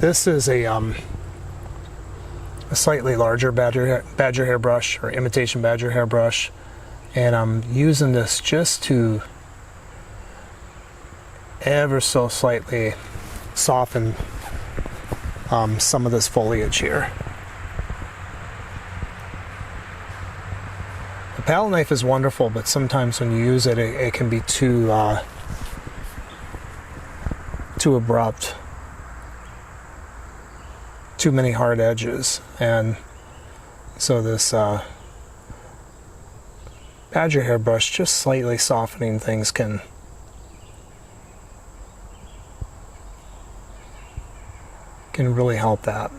This is a slightly larger badger hair brush, or imitation badger hair brush, and I'm using this just to ever so slightly soften some of this foliage here. The palette knife is wonderful, but sometimes when you use it, it can be too abrupt. Too many hard edges, and so this badger hair brush, just slightly softening things, can really help that.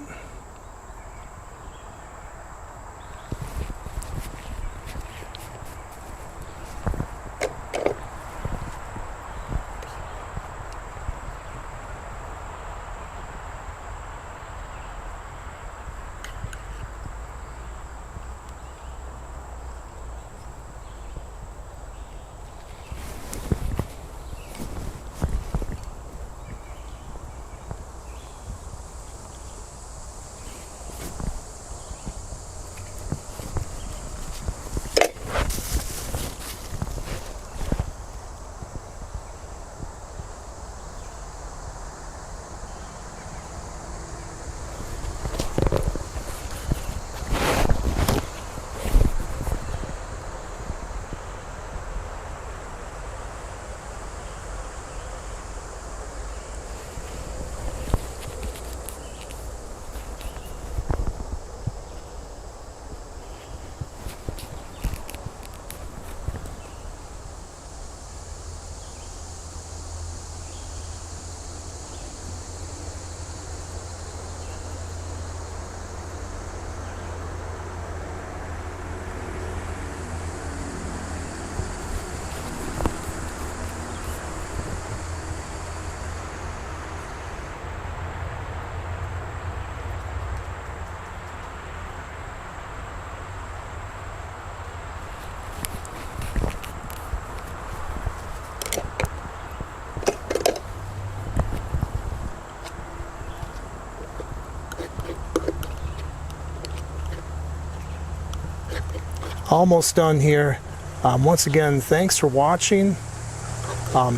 Almost done here. Once again, thanks for watching.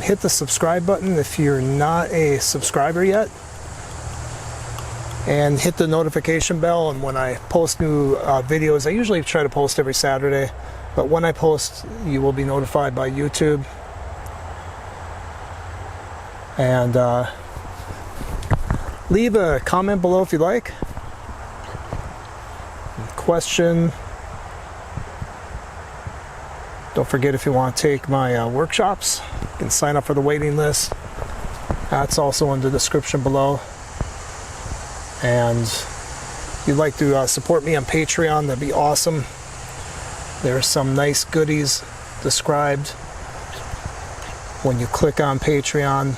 Hit the subscribe button if you're not a subscriber yet, and hit the notification bell. And when I post new videos, I usually try to post every Saturday, but when I post, you will be notified by YouTube. And leave a comment below if you like. Question. Don't forget, if you want to take my workshops, you can sign up for the waiting list. That's also in the description below. And if you'd like to support me on Patreon, that'd be awesome. There's some nice goodies described. When you click on Patreon,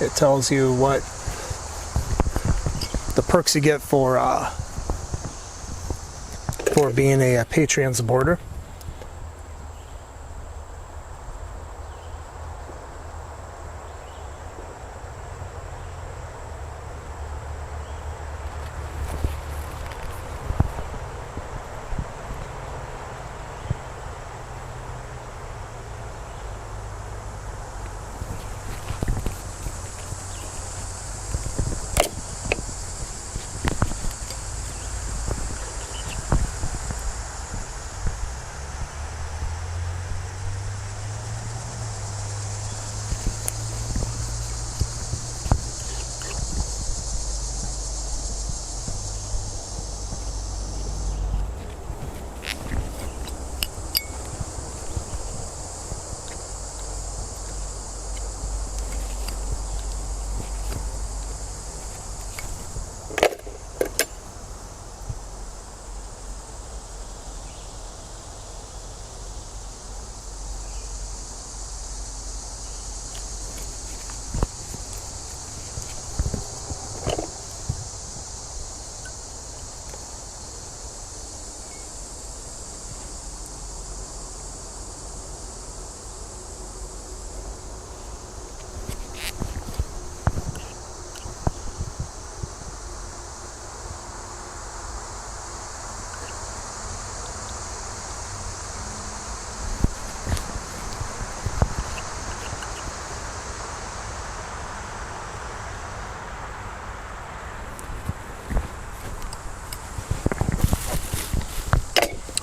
it tells you what the perks you get for being a Patreon supporter.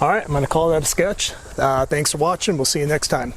All right, I'm going to call that a sketch. Thanks for watching. We'll see you next time.